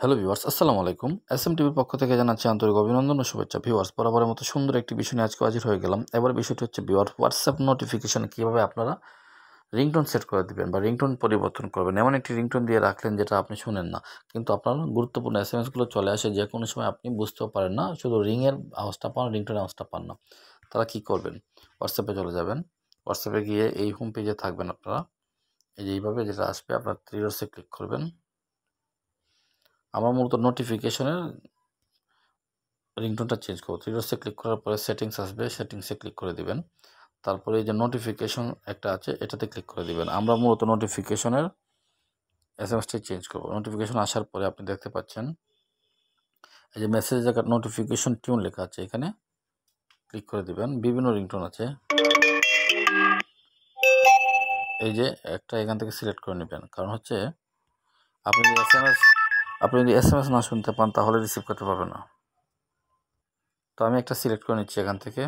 Hello viewers, আসসালামু আলাইকুম। SM টিভির পক্ষ থেকে জানাচ্ছি আন্তরিক অভিনন্দন ও শুভেচ্ছা। ভিউয়ার্স, বরাবরের মতো সুন্দর একটি বিষয় নিয়ে আজকে হাজির হয়ে গেলাম। এবার বিষয়টি হচ্ছে ভিউয়ার্স, হোয়াটসঅ্যাপ নোটিফিকেশন কীভাবে আপনারা রিংটোন সেট করে দিবেন বা রিংটোন পরিবর্তন করবেন। এমন একটি রিংটোন দিয়ে রাখলেন যেটা আপনি শোনেন না, কিন্তু আপনার গুরুত্বপূর্ণ এসএমএসগুলো চলে আসে যে কোনো সময়, আপনি বুঝতেও পারেন না, শুধু রিংয়ের আওয়াজটা পান, রিংটোনের আওয়াজটা পান না। তারা কী করবেন? হোয়াটসঅ্যাপে চলে যাবেন। হোয়াটসঅ্যাপে গিয়ে এই হোম পেজে থাকবেন আপনারা। এই যে এইভাবে যেটা আসবে, আপনার থ্রি ডটসে ক্লিক করবেন। আমার মূলত নোটিফিকেশনের রিংটোনটা চেঞ্জ করবো। থ্রি ডটসে ক্লিক করার পরে সেটিংস আসবে, সেটিংসে ক্লিক করে দিবেন। তারপরে এই যে নোটিফিকেশন একটা আছে, এটাতে ক্লিক করে দিবেন। আমরা মূলত নোটিফিকেশনের এসএমএসটি চেঞ্জ করবো। নোটিফিকেশন আসার পরে আপনি দেখতে পাচ্ছেন এই যে মেসেজ জায়গার নোটিফিকেশন টিউন লেখা আছে, এখানে ক্লিক করে দিবেন। বিভিন্ন রিংটোন আছে, এই যে একটা এখান থেকে সিলেক্ট করে নেবেন। কারণ হচ্ছে আপনি যদি এসএমএস না শুনতে পান তাহলে রিসিভ করতে পারবেন না। তো আমি একটা সিলেক্ট করে নিচ্ছি এখান থেকে।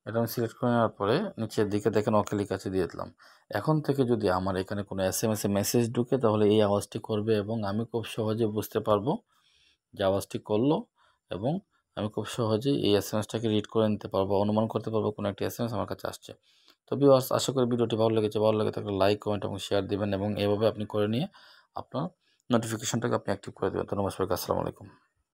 এটা আমি সিলেক্ট করে নেওয়ার পরে নিচের দিকে দেখেন ওকে লেখা আছে, দিয়ে দিলাম। এখন থেকে যদি আমার এখানে কোনো এসএমএসে মেসেজ ঢুকে, তাহলে এই আওয়াজটি করবে এবং আমি খুব সহজে বুঝতে পারবো যে আওয়াজটি করলো, এবং আমি খুব সহজেই এই এসএমএসটাকে রিড করে নিতে পারবো, অনুমান করতে পারবো কোনো একটি এসএমএস আমার কাছে আসছে। তো ভিউয়ার্স, আশা করি ভিডিওটি ভালো লেগেছে। ভালো লাগে থাকলে লাইক, কমেন্ট এবং শেয়ার দিবেন, এবং এভাবে আপনি করে নিয়ে আপনার নোটিফিকেশনটাকে আপনি অ্যাক্টিভ করে দেবেন। ধন্যবাদ সবাইকে। আসসালামু আলাইকুম।